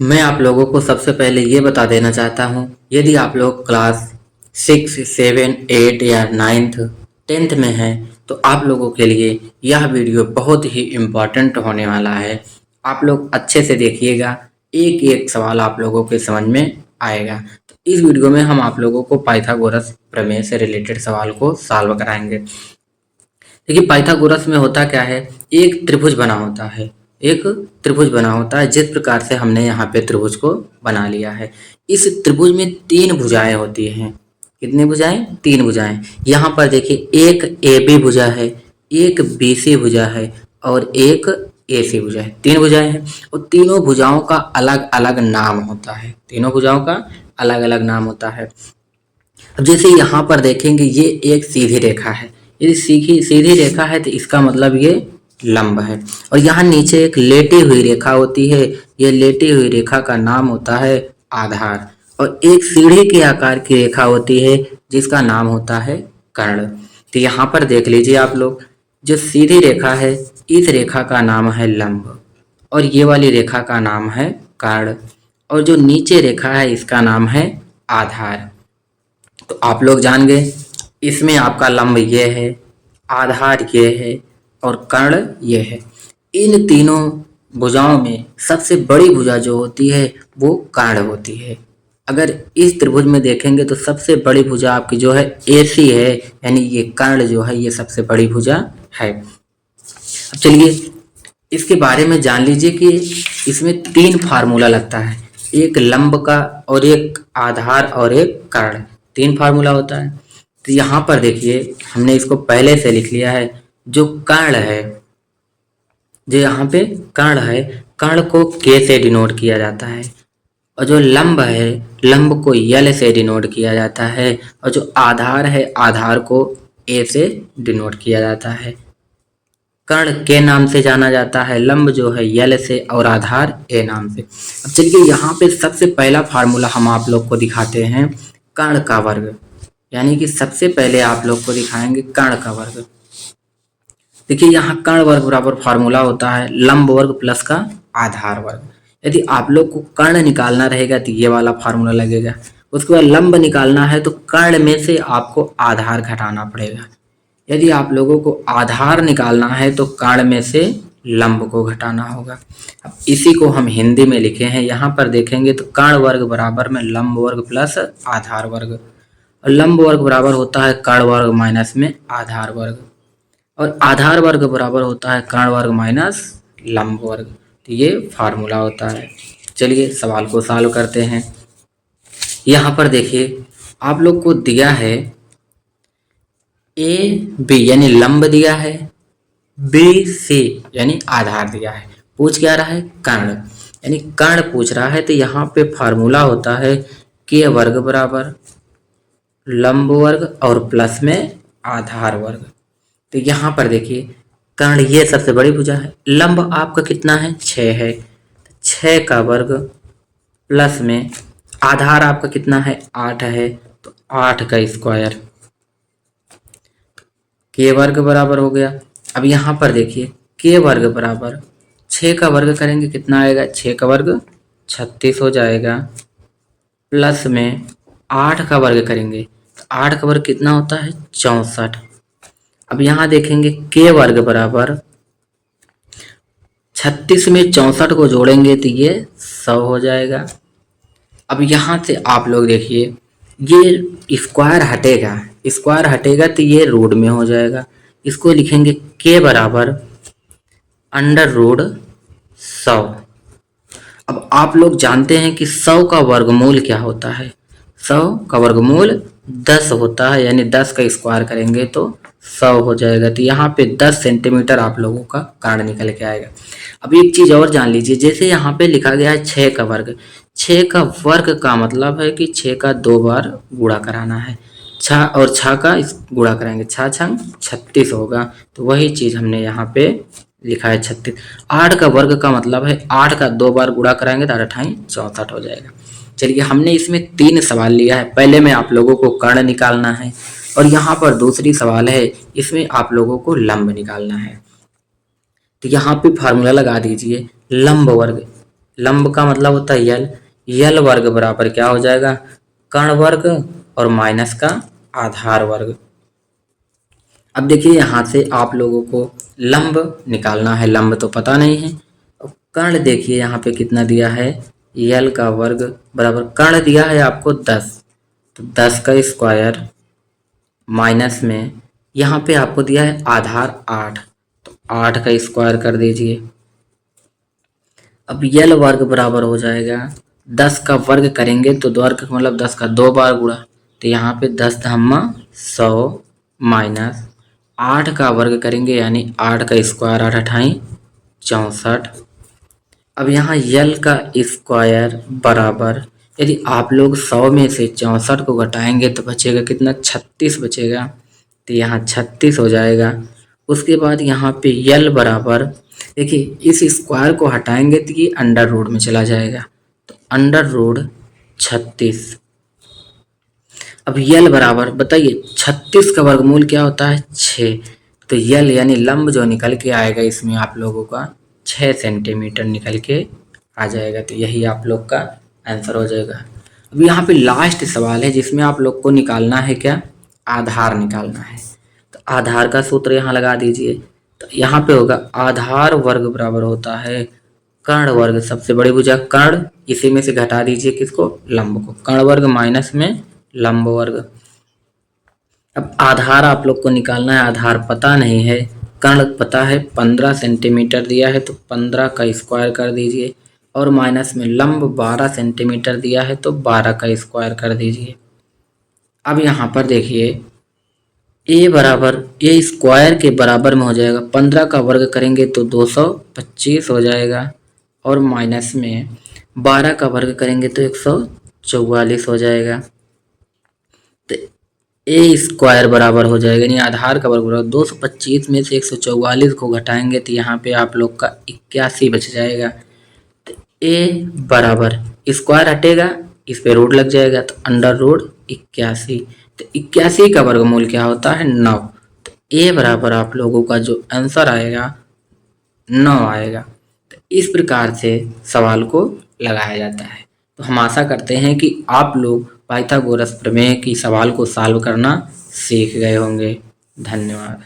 मैं आप लोगों को सबसे पहले ये बता देना चाहता हूँ, यदि आप लोग क्लास 6, 7, 8 या 9th 10th में हैं तो आप लोगों के लिए यह वीडियो बहुत ही इम्पोर्टेंट होने वाला है। आप लोग अच्छे से देखिएगा, एक एक सवाल आप लोगों के समझ में आएगा। तो इस वीडियो में हम आप लोगों को पाइथागोरस प्रमेय से रिलेटेड सवाल को सॉल्व कराएंगे। देखिए पाइथागोरस में होता क्या है, एक त्रिभुज बना होता है। एक त्रिभुज बना होता है, जिस प्रकार से हमने यहाँ पे त्रिभुज को बना लिया है। इस त्रिभुज में तीन भुजाएं होती हैं। कितनी भुजाएं? तीन भुजाएं। यहाँ पर देखिए एक ए बी भुजा है, एक बी सी भुजा है और एक ए सी भुजा है। तीन भुजाएं हैं और तीनों भुजाओं का अलग अलग नाम होता है। तीनों भुजाओं का अलग अलग नाम होता है। अब जैसे यहाँ पर देखेंगे ये एक सीधी रेखा है। यदि सीधी रेखा है तो इसका मतलब ये लंब है। और यहाँ नीचे एक लेटी हुई रेखा होती है। ये लेटी हुई रेखा का नाम होता है आधार। और एक सीढ़ी के आकार की रेखा होती है जिसका नाम होता है कर्ण। तो यहाँ पर देख लीजिए आप लोग, जो सीधी रेखा है इस रेखा का नाम है लंब और ये वाली रेखा का नाम है कर्ण और जो नीचे रेखा है इसका नाम है आधार। तो आप लोग जान गए, इसमें आपका लंब ये है, आधार ये है और कर्ण ये है। इन तीनों भुजाओं में सबसे बड़ी भुजा जो होती है वो कर्ण होती है। अगर इस त्रिभुज में देखेंगे तो सबसे बड़ी भुजा आपकी जो है AC है, यानी ये कर्ण जो है ये सबसे बड़ी भुजा है। अब चलिए इसके बारे में जान लीजिए कि इसमें तीन फार्मूला लगता है, एक लंब का और एक आधार और एक कर्ण। तीन फार्मूला होता है। तो यहाँ पर देखिए हमने इसको पहले से लिख लिया है। जो कर्ण है, जो यहाँ पे कर्ण है, कर्ण को K से डिनोट किया जाता है और जो लंब है लंब को L से डिनोट किया जाता है और जो आधार है आधार को A से डिनोट किया जाता है। कर्ण के नाम से जाना जाता है, लंब जो है L से और आधार A नाम से। अब चलिए यहाँ पे सबसे पहला फार्मूला हम आप लोग को दिखाते हैं, कर्ण का वर्ग। यानी कि सबसे पहले आप लोग को दिखाएंगे कर्ण का वर्ग। देखिए यहाँ कर्ण वर्ग बराबर फार्मूला होता है लंब वर्ग प्लस का आधार वर्ग। यदि आप लोग को कर्ण निकालना रहेगा तो ये वाला फार्मूला लगेगा। उसके बाद लंब निकालना है तो कर्ण में से आपको आधार घटाना पड़ेगा। यदि आप लोगों को आधार निकालना है तो कर्ण में से लंब को घटाना होगा। अब इसी को हम हिंदी में लिखे हैं, यहाँ पर देखेंगे तो कर्ण वर्ग बराबर में लंब वर्ग प्लस आधार वर्ग और लंब वर्ग बराबर होता है कर्ण वर्ग माइनस में आधार वर्ग और आधार वर्ग बराबर होता है कर्ण वर्ग माइनस लंब वर्ग। तो ये फार्मूला होता है। चलिए सवाल को सॉल्व करते हैं। यहाँ पर देखिए आप लोग को दिया है AB यानी लंब दिया है, BC यानी आधार दिया है। पूछ क्या रहा है? कर्ण, यानी कर्ण पूछ रहा है। तो यहाँ पे फार्मूला होता है K वर्ग बराबर लंब वर्ग और प्लस में आधार वर्ग। तो यहाँ पर देखिए कर्ण ये सबसे बड़ी भुजा है, लंब आपका कितना है? 6 है, 6 का वर्ग प्लस में आधार आपका कितना है? 8 है, तो 8 का स्क्वायर। K वर्ग बराबर हो गया। अब यहाँ पर देखिए K वर्ग बराबर 6 का वर्ग करेंगे कितना आएगा? 6 का वर्ग 36 हो जाएगा प्लस में 8 का वर्ग करेंगे तो 8 का वर्ग कितना होता है? 64। अब यहाँ देखेंगे K वर्ग बराबर 36 में 64 को जोड़ेंगे तो ये 100 हो जाएगा। अब यहाँ से आप लोग देखिए ये स्क्वायर हटेगा, स्क्वायर हटेगा तो ये रूट में हो जाएगा। इसको लिखेंगे K बराबर अंडर रूट 100। अब आप लोग जानते हैं कि 100 का वर्गमूल क्या होता है? 100 का वर्गमूल 10 होता है, यानी 10 का स्क्वायर करेंगे तो 100 हो जाएगा। तो यहाँ पे 10 सेंटीमीटर आप लोगों का कर्ण निकल के आएगा। अब एक चीज़ और जान लीजिए, जैसे यहाँ पे लिखा गया है 6 का वर्ग, 6 का वर्ग का मतलब है कि 6 का 2 बार गुणा कराना है। 6 और 6 का गुणा कराएंगे, 6 छंग 36 होगा। तो वही चीज़ हमने यहाँ पे लिखा है 36। 8 का वर्ग का मतलब है 8 का 2 बार गुणा कराएंगे तो 8 64 हो जाएगा। चलिए हमने इसमें 3 सवाल लिया है। पहले में आप लोगों को कर्ण निकालना है और यहाँ पर दूसरी सवाल है, इसमें आप लोगों को लंब निकालना है। तो यहाँ पे फार्मूला लगा दीजिए लंब वर्ग लंब का मतलब होता है यल, यल वर्ग बराबर क्या हो जाएगा, कर्ण वर्ग और माइनस का आधार वर्ग। अब देखिए यहाँ से आप लोगों को लंब निकालना है, लंब तो पता नहीं है। अब कर्ण देखिए यहाँ पे कितना दिया है, यल का वर्ग बराबर कर्ण दिया है आपको 10, तो 10 का स्क्वायर माइनस में यहाँ पे आपको दिया है आधार 8, तो 8 का स्क्वायर कर दीजिए। अब यल वर्ग बराबर हो जाएगा 10 का वर्ग करेंगे तो वर्ग मतलब 10 का 2 बार गुणा, तो यहाँ पे 10 धम्मा 100 माइनस 8 का वर्ग करेंगे यानी 8 का स्क्वायर 8 अठाई 64। अब यहाँ यल का स्क्वायर बराबर, यदि आप लोग 100 में से 64 को घटाएंगे तो बचेगा कितना, 36 बचेगा, तो यहाँ 36 हो जाएगा। उसके बाद यहाँ पे यल बराबर, देखिए इस स्क्वायर को हटाएंगे तो ये अंडर रूट में चला जाएगा, तो अंडर रूट 36। अब यल बराबर बताइए 36 का वर्गमूल क्या होता है, 6, तो यल यानी लंब जो निकल के आएगा इसमें आप लोगों का 6 सेंटीमीटर निकल के आ जाएगा, तो यही आप लोग का आंसर हो जाएगा। अब यहाँ पे लास्ट सवाल है जिसमें आप लोग को निकालना है क्या, आधार निकालना है, तो आधार का सूत्र यहाँ लगा दीजिए। तो यहाँ पे होगा आधार वर्ग बराबर होता है कर्ण वर्ग, सबसे बड़ी भुजा कर्ण, इसी में से घटा दीजिए किसको, लंब को, कर्ण वर्ग माइनस में लंब वर्ग। अब आधार आप लोग को निकालना है, आधार पता नहीं है, कर्ण पता है 15 सेंटीमीटर दिया है तो 15 का स्क्वायर कर दीजिए, और माइनस में लंब 12 सेंटीमीटर दिया है तो 12 का स्क्वायर कर दीजिए। अब यहाँ पर देखिए ए बराबर, ए स्क्वायर के बराबर में हो जाएगा, 15 का वर्ग करेंगे तो 225 हो जाएगा, और माइनस में 12 का वर्ग करेंगे तो 144 हो जाएगा। तो ए स्क्वायर बराबर हो जाएगा यानी आधार का वर्ग बराबर 225 में से 144 को घटाएंगे तो यहाँ पे आप लोग का 81 बच जाएगा। तो ए बराबर स्क्वायर हटेगा, इस पे रूट लग जाएगा, तो अंडर रूट 81, तो 81 का वर्गमूल क्या होता है, 9, तो ए बराबर आप लोगों का जो आंसर आएगा 9 आएगा। तो इस प्रकार से सवाल को लगाया जाता है। तो हम आशा करते हैं कि आप लोग पाइथागोरस प्रमेय की सवाल को सॉल्व करना सीख गए होंगे। धन्यवाद।